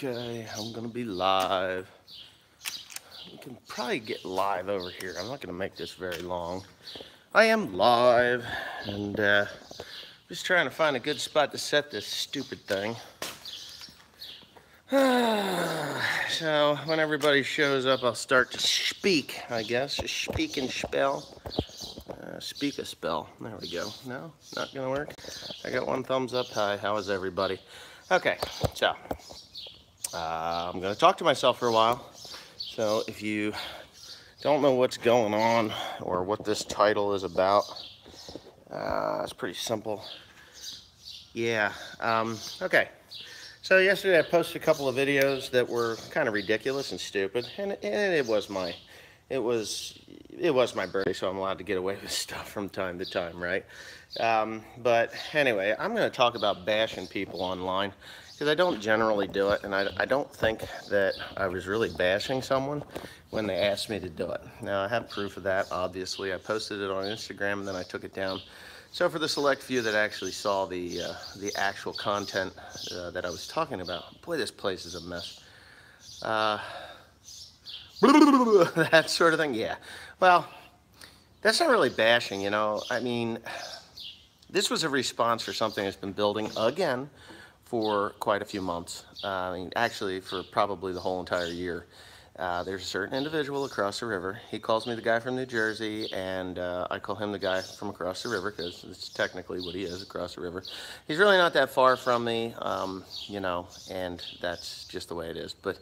Okay, I'm gonna be live. We can probably get live over here. I'm not gonna make this very long. I am live, and just trying to find a good spot to set this stupid thing. So when everybody shows up, I'll start to speak, I guess. Speak and spell. Speak a spell. There we go. No, not gonna work. I got one thumbs up. Hi, how is everybody? Okay, so I'm going to talk to myself for a while. So if you don't know what's going on or what this title is about, it's pretty simple. Yeah. Okay. So yesterday I posted a couple of videos that were kind of ridiculous and stupid, and it was my birthday, so I'm allowed to get away with stuff from time to time, right? But anyway, I'm going to talk about bashing people online, because I don't generally do it, and I don't think that I was really bashing someone when they asked me to do it. Now, I have proof of that, obviously. I posted it on Instagram, and then I took it down. So for the select few that actually saw the actual content that I was talking about, boy, this place is a mess. That sort of thing, yeah. Well, that's not really bashing, you know. I mean, this was a response for something that's been building again for quite a few months. I mean, actually, for probably the whole entire year. There's a certain individual across the river. He calls me the guy from New Jersey, and I call him the guy from across the river, because it's technically what he is, across the river. He's really not that far from me, you know, and that's just the way it is. But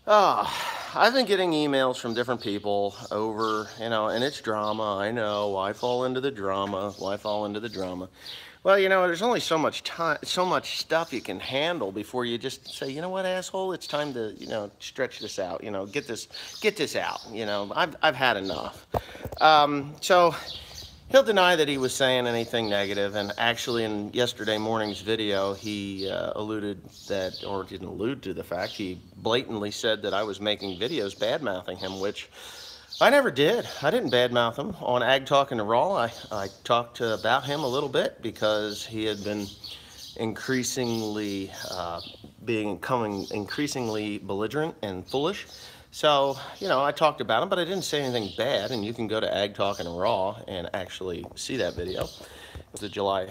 I've been getting emails from different people over, you know, and it's drama. I know. Why fall into the drama? Why fall into the drama? Well, you know, there's only so much time, so much stuff you can handle before you just say, you know what, asshole, it's time to, you know, stretch this out, you know, get this out, you know, I've had enough. So he'll deny that he was saying anything negative, and actually in yesterday morning's video, he alluded that, or didn't allude to the fact, he blatantly said that I was making videos bad-mouthing him, which I never did. I didn't badmouth him. On Ag Talking to Raw, I talked about him a little bit, because he had been increasingly becoming increasingly belligerent and foolish. So, you know, I talked about him, but I didn't say anything bad, and you can go to Ag Talking to Raw and actually see that video. It was a July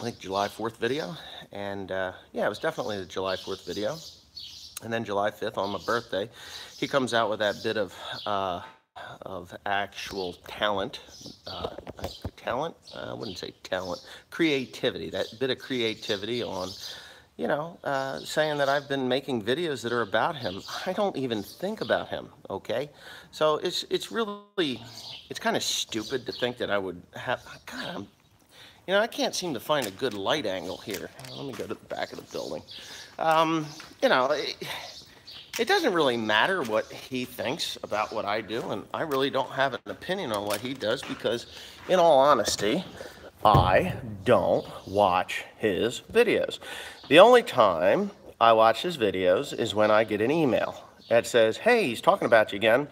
4th video, and yeah, it was definitely the July 4th video. And then July 5th, on my birthday, he comes out with that bit of actual talent. I wouldn't say talent. Creativity. That bit of creativity on, you know, saying that I've been making videos that are about him. I don't even think about him, okay? So it's really, it's kind of stupid to think that I would have, God, you know, I can't seem to find a good light angle here. Let me go to the back of the building. You know, it doesn't really matter what he thinks about what I do, and I really don't have an opinion on what he does, because, in all honesty, I don't watch his videos. The only time I watch his videos is when I get an email that says, hey, he's talking about you again,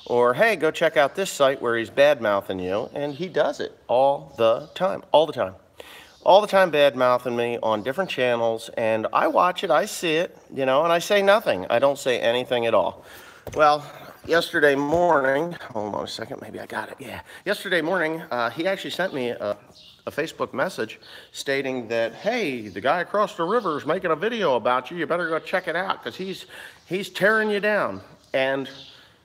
or hey, go check out this site where he's bad-mouthing you, and he does it all the time, all the time. All the time bad-mouthing me on different channels, and I watch it, I see it, you know, and I say nothing. I don't say anything at all. Well, yesterday morning, hold on a second, maybe I got it, yeah. Yesterday morning, he actually sent me a Facebook message stating that, hey, the guy across the river is making a video about you. You better go check it out, because he's tearing you down. And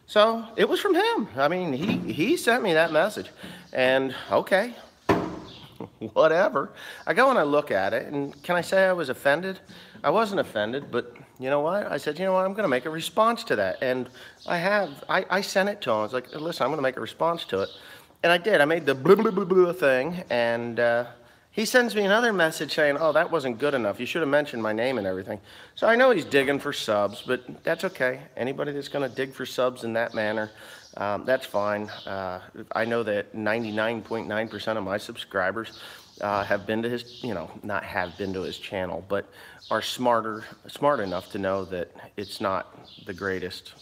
so it was from him. I mean, he sent me that message, and okay. Whatever. I go and I look at it, and can I say I was offended? I wasn't offended, but you know what? I said, you know what? I'm going to make a response to that. And I sent it to him. I was like, listen, I'm going to make a response to it. And I did. I made the blah, blah, blah, blah thing, and he sends me another message saying, oh, that wasn't good enough. You should have mentioned my name and everything. So I know he's digging for subs, but that's okay. Anybody that's going to dig for subs in that manner, that's fine. I know that 99.9% of my subscribers have been to his, you know, not have been to his channel, but are smart enough to know that it's not the greatest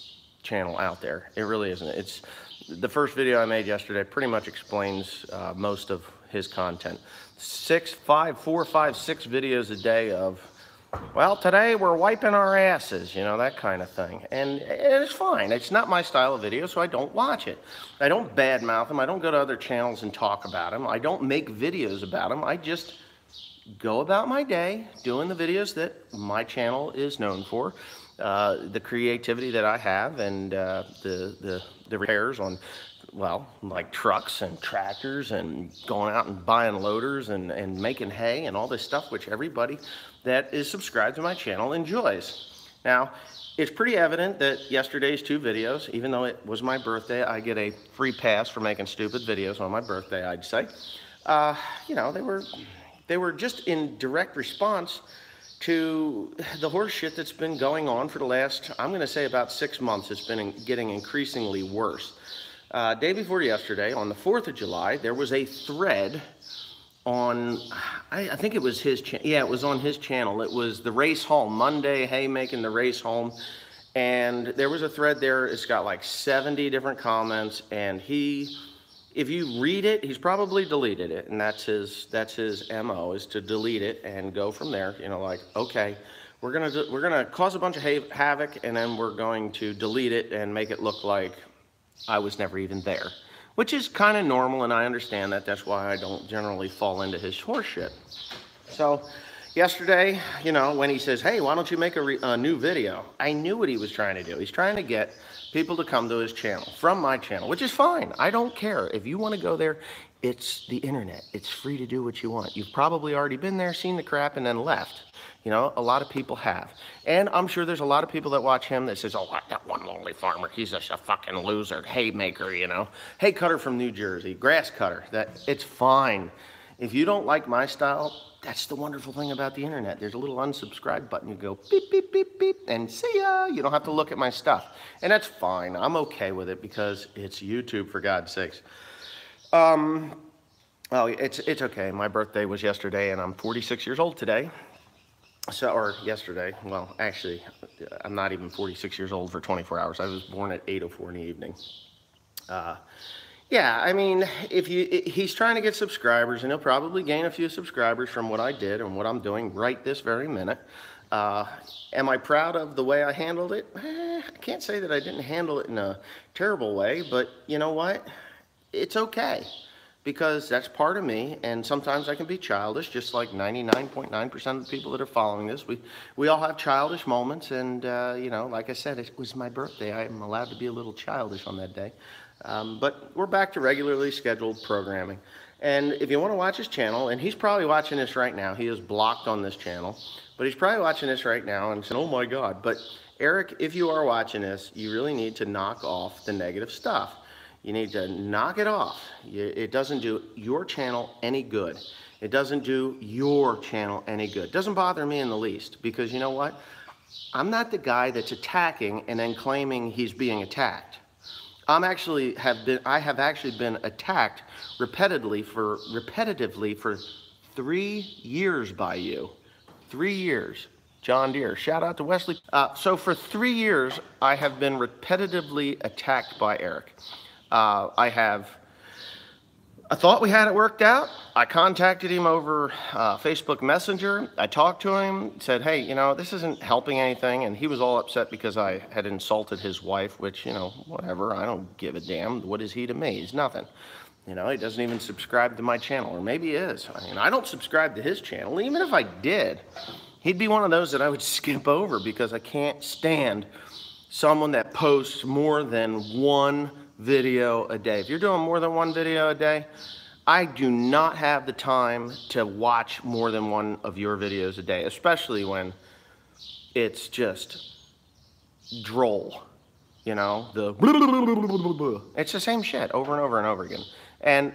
channel out there. It really isn't. It's the first video I made yesterday pretty much explains most of his content. 4, 5, 6 videos a day of Well, today we're wiping our asses, you know, that kind of thing. And it's fine. It's not my style of video, so I don't watch it. I don't badmouth them. I don't go to other channels and talk about them. I don't make videos about them. I just go about my day doing the videos that my channel is known for, the creativity that I have, and the repairs on, well, like trucks and tractors, and going out and buying loaders and making hay and all this stuff, which everybody that is subscribed to my channel enjoys. Now, it's pretty evident that yesterday's 2 videos, even though it was my birthday, I get a free pass for making stupid videos on my birthday, I'd say. You know, they were just in direct response to the horse shit that's been going on for the last, I'm going to say about 6 months. It's been getting increasingly worse. Day before yesterday, on the 4th of July, there was a thread on, I think it was his channel. Yeah, it was on his channel. It was the race home, Monday haymaking the race home. And there was a thread there. It's got like 70 different comments. And if you read it, he's probably deleted it. And that's his MO, is to delete it and go from there. You know, like, okay, we're gonna cause a bunch of havoc, and then we're going to delete it and make it look like I was never even there, which is kind of normal, and I understand that. That's why I don't generally fall into his horseshit. So yesterday, you know, when he says, hey, why don't you make a new video? I knew what he was trying to do. He's trying to get people to come to his channel from my channel, which is fine. I don't care. If you want to go there, it's the internet. It's free to do what you want. You've probably already been there, seen the crap, and then left. You know, a lot of people have. And I'm sure there's a lot of people that watch him that says, oh, that one lonely farmer, he's just a fucking loser, haymaker, you know. Hay cutter from New Jersey, grass cutter. It's fine. If you don't like my style, that's the wonderful thing about the internet. There's a little unsubscribe button. You go beep, beep, beep, beep, and see ya. You don't have to look at my stuff. And that's fine. I'm okay with it because it's YouTube, for God's sakes. Oh, it's okay. My birthday was yesterday, and I'm 46 years old today. So, or yesterday, well, actually, I'm not even 46 years old for 24 hours. I was born at 8:04 in the evening. Yeah, I mean, he's trying to get subscribers, and he'll probably gain a few subscribers from what I did and what I'm doing right this very minute. Am I proud of the way I handled it? I can't say that I didn't handle it in a terrible way, but you know what? It's okay. Because that's part of me, and sometimes I can be childish, just like 99.9% of the people that are following this. We all have childish moments, and you know, like I said, it was my birthday. I am allowed to be a little childish on that day. But we're back to regularly scheduled programming. And if you want to watch his channel, and he's probably watching this right now, he is blocked on this channel, but he's probably watching this right now and saying, oh my God. But Eric, if you are watching this, you really need to knock off the negative stuff. You need to knock it off. It doesn't do your channel any good. It doesn't do your channel any good. It doesn't bother me in the least, because you know what? I'm not the guy that's attacking and then claiming he's being attacked. I have actually been attacked repetitively for 3 years by you. 3 years. John Deere. Shout out to Wesley. So for 3 years, I have been repetitively attacked by Eric. I thought we had it worked out. I contacted him over Facebook Messenger. I talked to him, said, hey, you know, this isn't helping anything. And he was all upset because I had insulted his wife, which, you know, whatever. I don't give a damn. What is he to me? He's nothing. You know, he doesn't even subscribe to my channel, or maybe he is. I mean, I don't subscribe to his channel. Even if I did, he'd be one of those that I would skip over because I can't stand someone that posts more than one video a day. If you're doing more than one video a day, I do not have the time to watch more than one of your videos a day, especially when it's just droll. You know, it's the same shit over and over and over again. And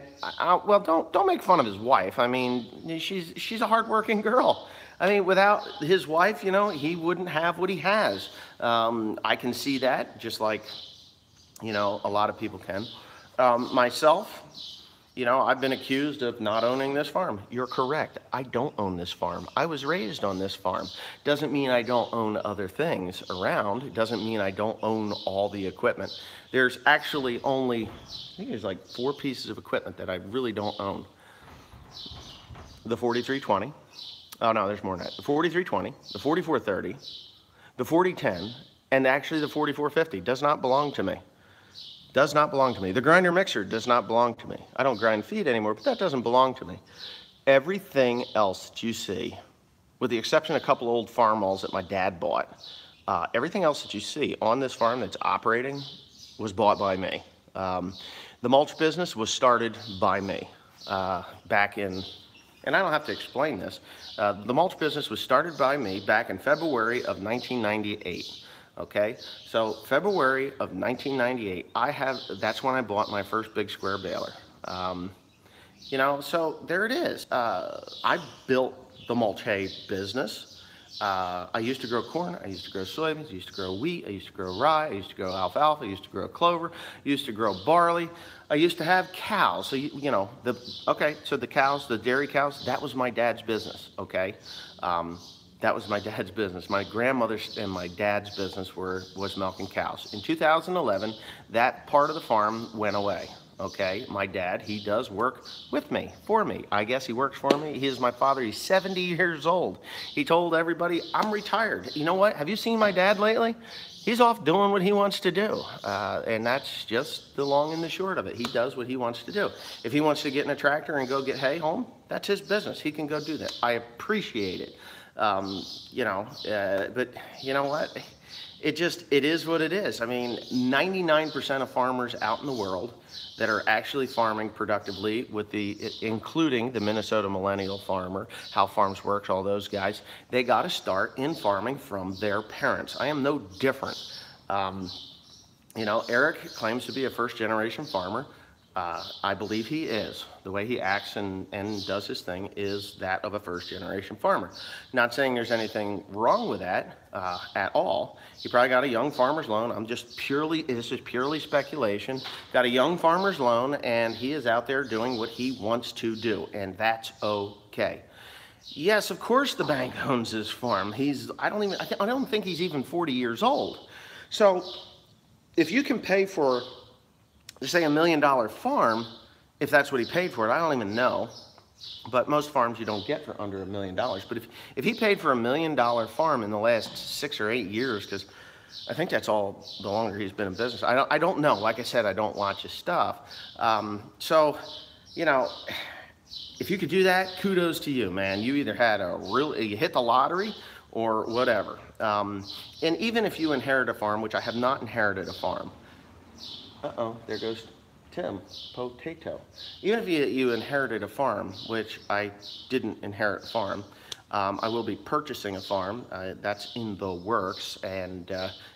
well, don't make fun of his wife. I mean, she's a hardworking girl. I mean, without his wife, you know, he wouldn't have what he has. I can see that, just like, you know, a lot of people can. Myself, you know, I've been accused of not owning this farm. You're correct. I don't own this farm. I was raised on this farm. Doesn't mean I don't own other things around. It doesn't mean I don't own all the equipment. There's actually only, I think there's like 4 pieces of equipment that I really don't own. The 4320, Oh no, there's more than that. The 4320, the 4430, the 4010, and actually the 4450 does not belong to me. Does not belong to me. The grinder mixer does not belong to me. I don't grind feed anymore, but that doesn't belong to me. Everything else that you see, with the exception of a couple old farm malls that my dad bought, everything else that you see on this farm that's operating was bought by me. The mulch business was started by me back in, and I don't have to explain this, the mulch business was started by me back in February of 1998. Okay, so February of 1998, that's when I bought my first big square baler. You know, so there it is. I built the mulch hay business. I used to grow corn, I used to grow soybeans, I used to grow wheat, I used to grow rye, I used to grow alfalfa, I used to grow clover, I used to grow barley. I used to have cows. So, you know, so the cows, the dairy cows, that was my dad's business, okay? That was my dad's business. My grandmother's and my dad's business was milking cows. In 2011, that part of the farm went away, okay? My dad, he does work with me, for me. I guess he works for me. He is my father. He's 70 years old. He told everybody, I'm retired. You know what? Have you seen my dad lately? He's off doing what he wants to do. And that's just the long and the short of it. He does what he wants to do. If he wants to get in a tractor and go get hay home, that's his business. He can go do that. I appreciate it. You know, but you know what? It is what it is. I mean, 99% of farmers out in the world that are actually farming productively, including the Minnesota Millennial Farmer, How Farms Works, all those guys, they got to start in farming from their parents. I am no different. You know, Eric claims to be a first-generation farmer. I believe he is. The way he acts and does his thing is that of a first-generation farmer. Not saying there's anything wrong with that at all. He probably got a young farmer's loan. This is purely speculation. Got a young farmer's loan, and he is out there doing what he wants to do, and that's okay. Yes, of course the bank owns his farm. I don't think he's even 40 years old. So if you can pay for, say, $1 million farm, if that's what he paid for it, I don't even know. But most farms you don't get for under $1 million. But if he paid for $1 million farm in the last 6 or 8 years, because I think that's all the longer he's been in business. I don't know. Like I said, I don't watch his stuff. So, you know, if you could do that, kudos to you, man. You either had you hit the lottery or whatever. And even if you inherit a farm, which I have not inherited a farm. Uh-oh, there goes Tim, potato. Even if you inherited a farm, which I didn't inherit a farm, I will be purchasing a farm. That's in the works, and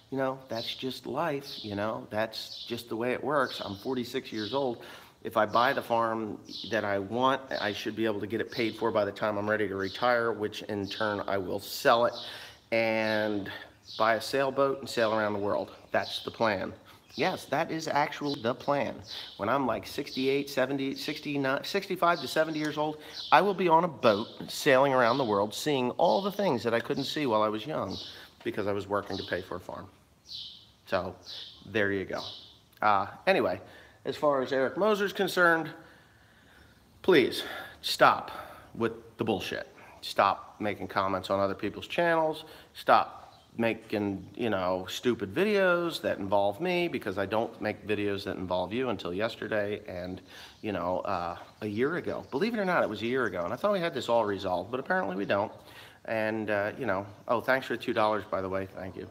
you know, that's just life, you know, that's just the way it works. I'm 46 years old. If I buy the farm that I want, I should be able to get it paid for by the time I'm ready to retire, which in turn I will sell it and buy a sailboat and sail around the world. That's the plan. Yes, that is actually the plan. When I'm like 68, 70, 69, 65 to 70 years old, I will be on a boat sailing around the world, seeing all the things that I couldn't see while I was young because I was working to pay for a farm. So there you go. Anyway, as far as Eric Moser's concerned, please stop with the bullshit. Stop making comments on other people's channels. Stop making, you know, stupid videos that involve me, because I don't make videos that involve you until yesterday and, you know, a year ago. Believe it or not, it was a year ago, and I thought we had this all resolved, but apparently we don't. And, you know, oh, thanks for the $2, by the way. Thank you.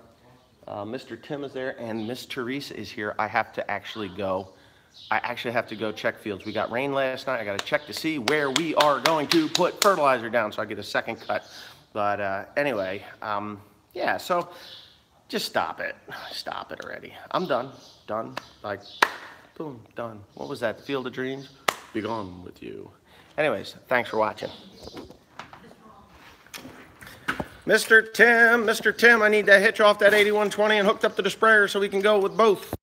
Mr. Tim is there, and Miss Teresa is here. I have to actually go. I actually have to go check fields. We got rain last night. I got to check to see where we are going to put fertilizer down so I get a second cut. But anyway, yeah, so just stop it. Stop it already. I'm done. Done. Like, boom, done. What was that? Field of Dreams? Be gone with you. Anyways, thanks for watching. Mr. Tim, I need to hitch off that 8120 and hooked up to the sprayer so we can go with both.